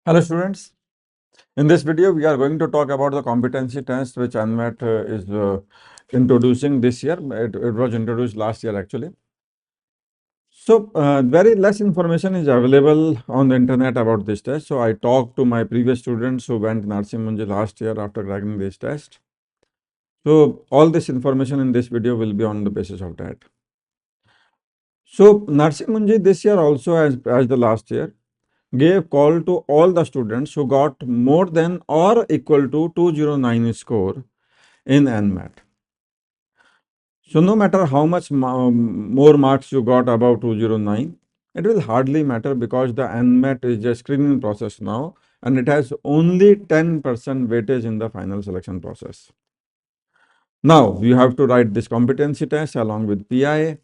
Hello students, in this video we are going to talk about the competency test which NMAT is introducing this year. It was introduced last year actually. So very less information is available on the internet about this test. So I talked to my previous students who went Narsing Munji last year after cracking this test. So all this information in this video will be on the basis of that. So Narsing Munji this year also as the last year gave call to all the students who got more than or equal to 209 score in NMAT. So no matter how much more marks you got above 209, it will hardly matter because the NMAT is a screening process now and it has only 10% weightage in the final selection process. Now you have to write this competency test along with PI.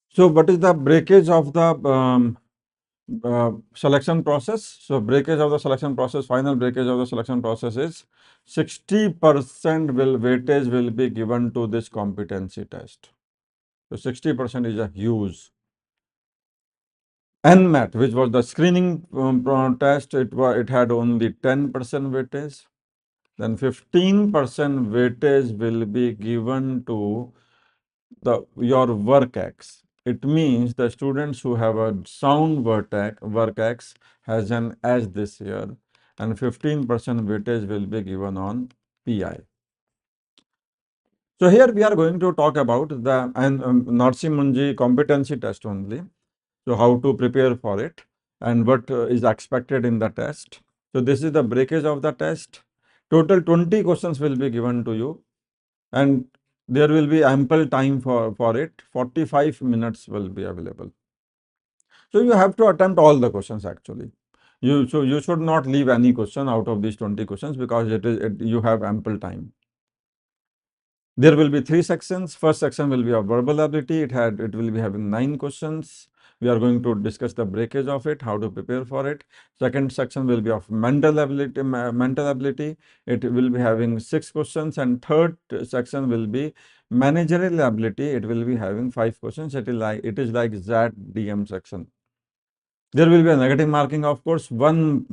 So what is the breakage of the selection process? So breakage of the selection process, final breakage of the selection process is 60% weightage will be given to this competency test. So 60% is a huge. NMAT, which was the screening test, it had only 10% weightage. Then 15% weightage will be given to your work X. It means the students who have a sound work X has an S this year, and 15% weightage will be given on PI. So here we are going to talk about the Narsing Munji competency test only. So how to prepare for it and what is expected in the test. So this is the breakage of the test. Total 20 questions will be given to you and there will be ample time for it. 45 minutes will be available. So you have to attempt all the questions actually. You should not leave any question out of these 20 questions because you have ample time. There will be 3 sections. First section will be of verbal ability. It will be having 9 questions. We are going to discuss the breakage of it, how to prepare for it. Second section will be of mental ability. It will be having 6 questions, and third section will be managerial ability. It will be having 5 questions. It is like XAT DM section. There will be a negative marking, of course, one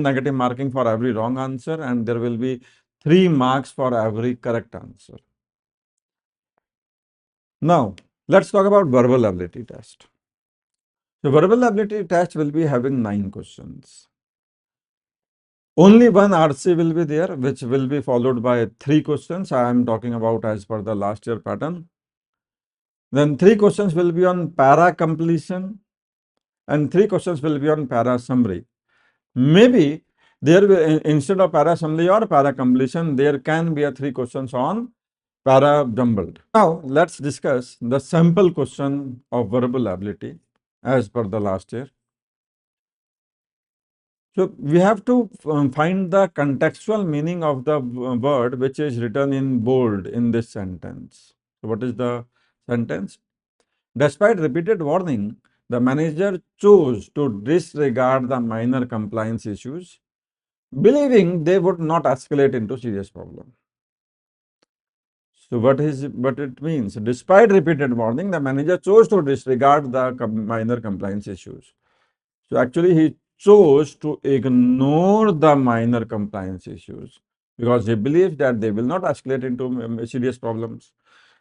negative marking for every wrong answer, and there will be 3 marks for every correct answer. Now, let's talk about verbal ability test. The verbal ability test will be having 9 questions. Only one RC will be there, which will be followed by 3 questions. I am talking about as per the last year pattern. Then 3 questions will be on para completion, and 3 questions will be on para summary. Maybe there will, instead of para summary or para completion, there can be a 3 questions on para jumbled. Now let's discuss the sample question of verbal ability as per the last year. So we have to find the contextual meaning of the word which is written in bold in this sentence. So what is the sentence? Despite repeated warning, the manager chose to disregard the minor compliance issues, believing they would not escalate into serious problem. So what it means? Despite repeated warning, the manager chose to disregard the minor compliance issues. So actually he chose to ignore the minor compliance issues because he believes that they will not escalate into serious problems.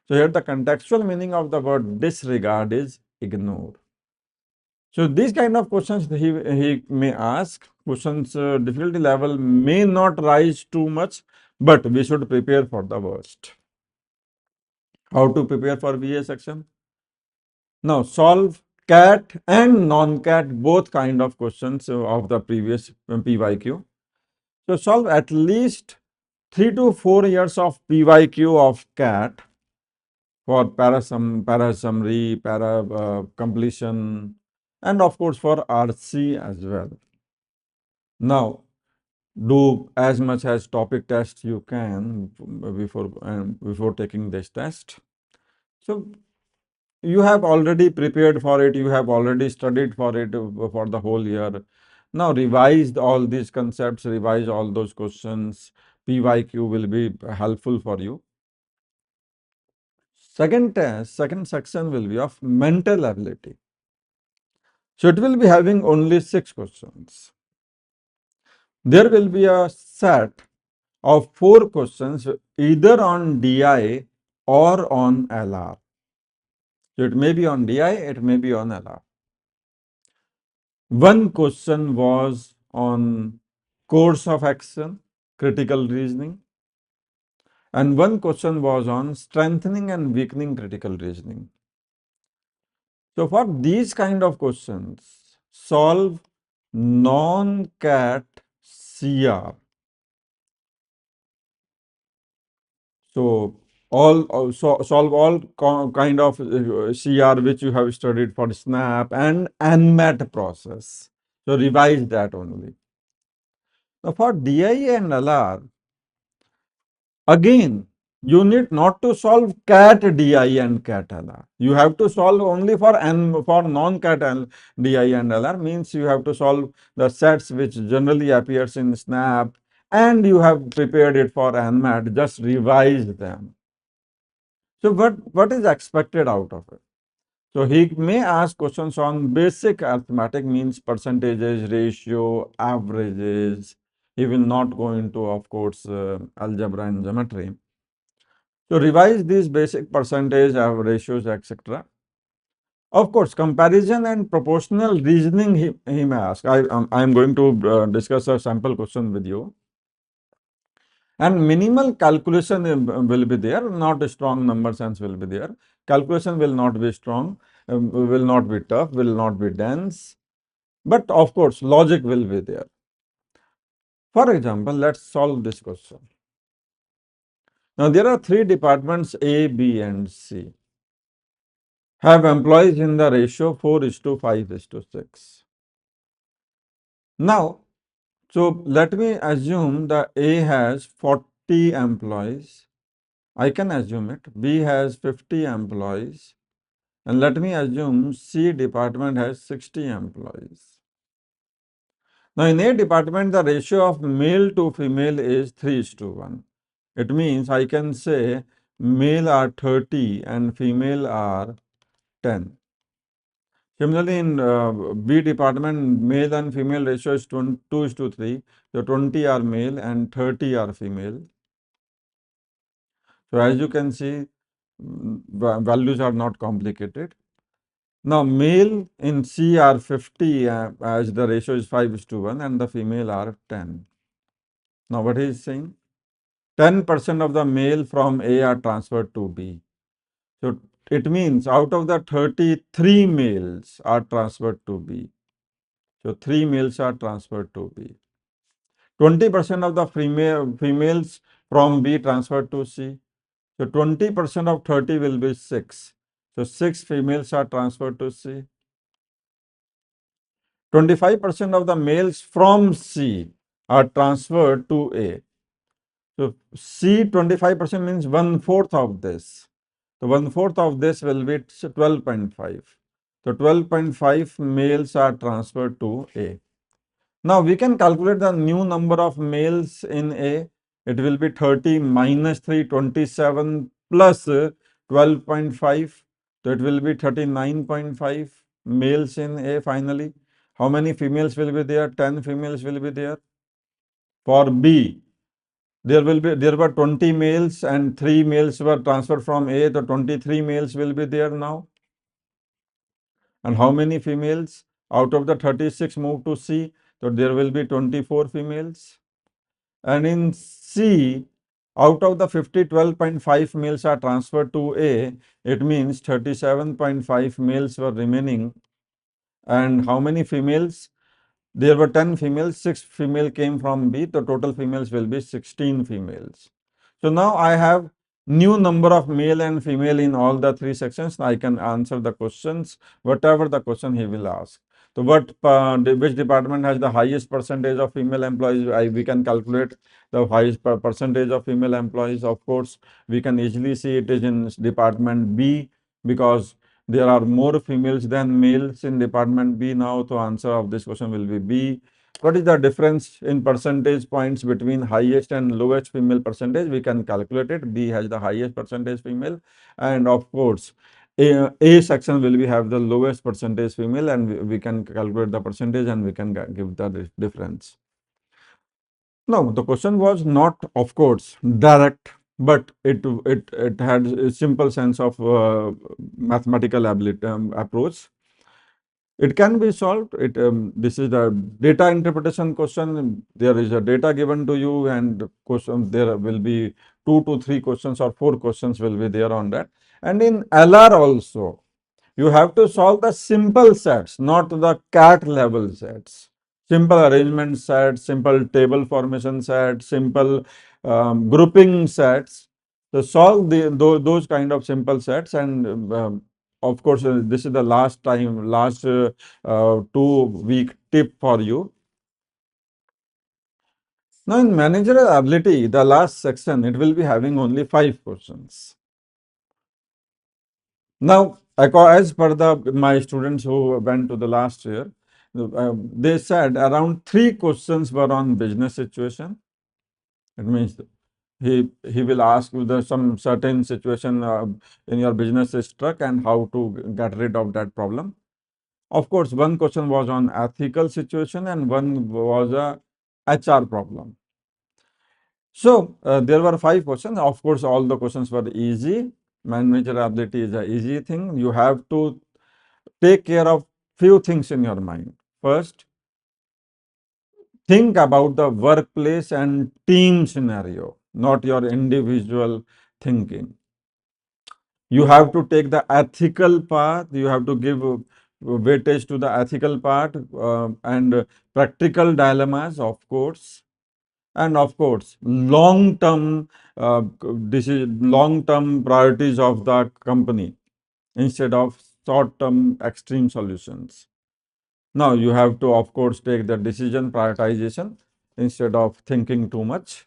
So here the contextual meaning of the word disregard is ignore. So these kind of questions he may ask. Questions difficulty level may not rise too much, but we should prepare for the worst. How to prepare for VA section? Now solve CAT and non-CAT both kind of questions of the previous PYQ. So solve at least 3 to 4 years of PYQ of CAT for para summary, para completion, and of course for RC as well. Now do as much as topic test you can before taking this test. So you have already prepared for it, you have already studied for it for the whole year. Now revise all these concepts, revise all those questions. PYQ will be helpful for you. Second section will be of mental ability. So it will be having only 6 questions. There will be a set of 4 questions either on DI or on LR. So it may be on DI, it may be on LR. One question was on course of action, critical reasoning, and one question was on strengthening and weakening critical reasoning. So for these kind of questions, solve non-CAT CR. So solve all kind of CR which you have studied for SNAP and NMAT process. So revise that only. Now for DI and LR, again, you need not to solve CAT DI and CAT LR. You have to solve only for non-CAT DI and LR, means you have to solve the sets which generally appears in SNAP, and you have prepared it for NMAT, just revise them. So what is expected out of it? So he may ask questions on basic arithmetic, means percentages, ratio, averages. He will not go into, of course, algebra and geometry. So revise these basic percentage, ratios, etc. Of course, comparison and proportional reasoning he may ask. I am going to discuss a sample question with you. And minimal calculation will be there, not a strong number sense will be there. Calculation will not be strong, will not be tough, will not be dense. But of course, logic will be there. For example, let's solve this question. Now, there are 3 departments A, B, and C. Have employees in the ratio 4:5:6. Now, so let me assume that A has 40 employees. I can assume it. B has 50 employees. And let me assume C department has 60 employees. Now, in A department, the ratio of male to female is 3:1. It means I can say male are 30 and female are 10. Similarly, in B department, male and female ratio is 2:3. So 20 are male and 30 are female. So as you can see, values are not complicated. Now, male in C are 50 as the ratio is 5:1 and the female are 10. Now, what he is saying? 10% of the male from A are transferred to B. So, it means out of the 33 males are transferred to B. So, 3 males are transferred to B. 20% of the females from B transferred to C. So, 20% of 30 will be 6. So, 6 females are transferred to C. 25% of the males from C are transferred to A. So, C 25% means 1/4 of this. So, 1/4 of this will be 12.5. So, 12.5 males are transferred to A. Now, we can calculate the new number of males in A. It will be 30 minus 3, 27 plus 12.5. So, it will be 39.5 males in A finally. How many females will be there? 10 females will be there. For B, there were 20 males and 3 males were transferred from A. The 23 males will be there now. And how many females? Out of the 36 moved to C. So there will be 24 females. And in C, out of the 50, 12.5 males are transferred to A. It means 37.5 males were remaining. And how many females? There were 10 females, 6 female came from B. The total females will be 16 females. So now I have new number of male and female in all the 3 sections. I can answer the questions, whatever the question he will ask. So which department has the highest percentage of female employees? We can calculate the highest percentage of female employees. Of course, we can easily see it is in department B, because there are more females than males in department B now. So answer of this question will be B. What is the difference in percentage points between highest and lowest female percentage? We can calculate it. B has the highest percentage female. And of course, A section will be have the lowest percentage female, and we can calculate the percentage and we can give the difference. No, the question was not, of course, direct, but it had a simple sense of mathematical ability approach. It can be solved. This is the data interpretation question. There is a data given to you, and question there will be 2 to 3 questions or 4 questions will be there on that. And in LR also, you have to solve the simple sets, not the cat level sets. Simple arrangement sets, simple table formation sets, simple grouping sets. So solve those kind of simple sets, and of course, this is the last 2 week tip for you. Now, in managerial ability, the last section, it will be having only 5 questions. Now, as per my students who went to the last year, they said around 3 questions were on business situation. It means he will ask you some certain situation in your business is struck and how to get rid of that problem. Of course, one question was on ethical situation and one was a HR problem. So there were 5 questions. Of course, all the questions were easy. Managerial ability is an easy thing. You have to take care of few things in your mind. First, think about the workplace and team scenario, not your individual thinking. You have to take the ethical path. You have to give weightage to the ethical part and practical dilemmas, of course. And of course, long-term long-term priorities of the company instead of short-term extreme solutions. Now you have to, of course, take the decision prioritization instead of thinking too much.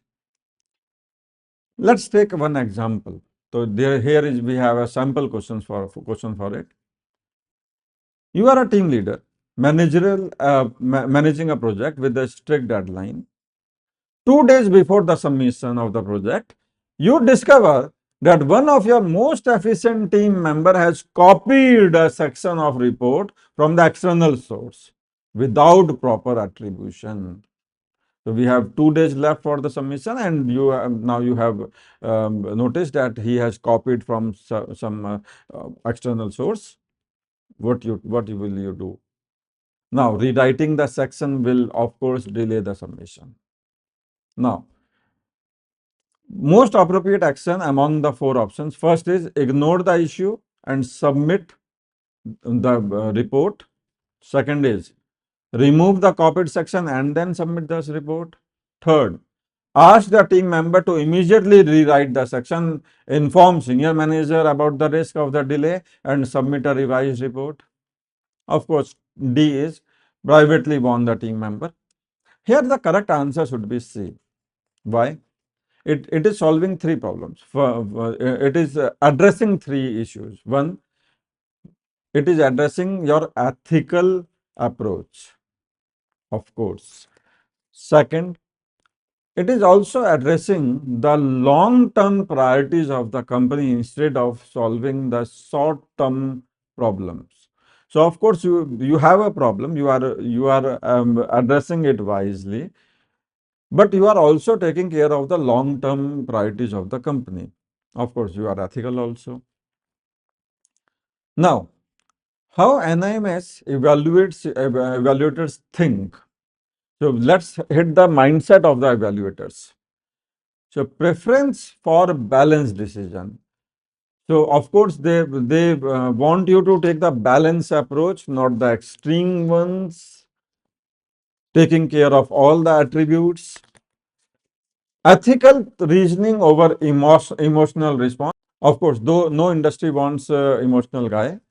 Let's take one example. So here is we have a sample question for it. You are a team leader, managing a project with a strict deadline. 2 days before the submission of the project, you discover that one of your most efficient team member has copied a section of report from the external source without proper attribution. So we have 2 days left for the submission, and now you have noticed that he has copied from some external source. What will you do? Now rewriting the section will of course delay the submission. Now, most appropriate action among the 4 options. First is ignore the issue and submit the report. Second is remove the copied section and then submit this report. Third, ask the team member to immediately rewrite the section, inform senior manager about the risk of the delay, and submit a revised report. Of course, D is privately warn the team member. Here the correct answer should be C. Why? It is solving 3 problems. It is addressing 3 issues. One, it is addressing your ethical approach, of course. Second, it is also addressing the long-term priorities of the company instead of solving the short-term problems. So, of course, you have a problem. You are addressing it wisely, but you are also taking care of the long-term priorities of the company. Of course, you are ethical also. Now, how NIMS evaluators think? So let's hit the mindset of the evaluators. So preference for balanced decision. So of course they want you to take the balanced approach, not the extreme ones. Taking care of all the attributes. Ethical reasoning over emotional response. Of course, though no industry wants emotional guy.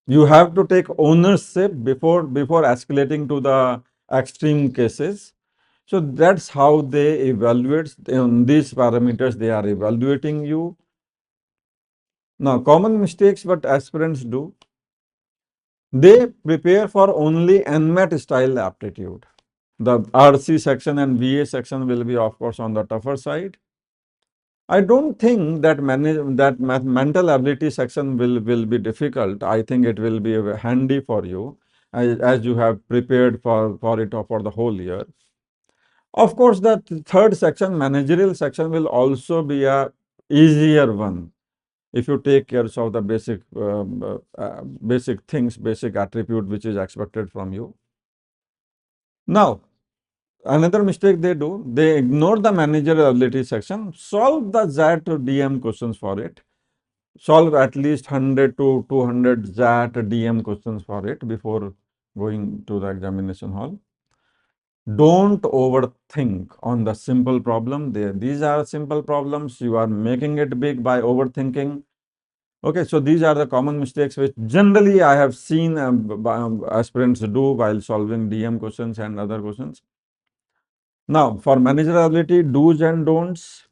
You have to take ownership before escalating to the extreme cases. So that's how they evaluate on these parameters. They are evaluating you. Now, common mistakes what aspirants do. They prepare for only NMAT style aptitude. The RC section and VA section will be, of course, on the tougher side. I don't think that mental ability section will be difficult. I think it will be handy for you as you have prepared for it for the whole year. Of course, the third section, managerial section, will also be a easier one if you take care of the basic things, basic attribute which is expected from you. Now, another mistake they do, they ignore the managerial ability section, solve the XAT DM questions for it, solve at least 100 to 200 XAT DM questions for it before going to the examination hall. Don't overthink on the simple problem. These are simple problems. You are making it big by overthinking. Okay, so these are the common mistakes which generally I have seen aspirants do while solving DM questions and other questions. Now, for managerial ability, do's and don'ts.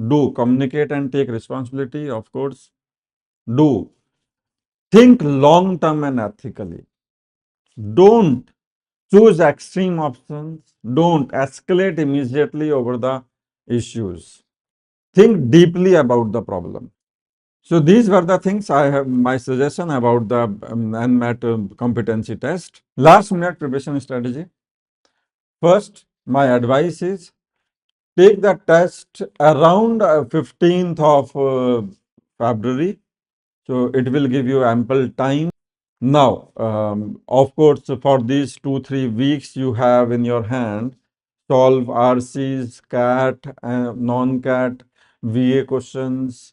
Do communicate and take responsibility, of course. Do think long term and ethically. Don't choose extreme options. Don't escalate immediately over the issues. Think deeply about the problem. So these were the things I have my suggestion about the NMAT competency test. Last minute preparation strategy. First, my advice is take the test around 15th of February. So it will give you ample time. Now, of course, for these 2-3 weeks you have in your hand, solve RCs, CAT, non-CAT, VA questions,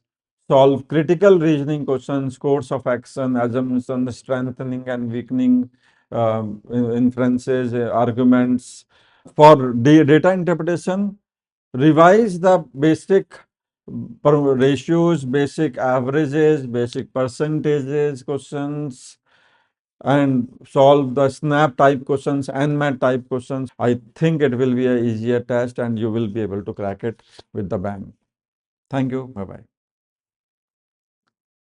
solve critical reasoning questions, course of action, assumption, strengthening and weakening, inferences, arguments. For data interpretation, revise the basic ratios, basic averages, basic percentages questions, and solve the snap type questions, NMAT type questions. I think it will be a easier test and you will be able to crack it with the bang. Thank you. Bye bye.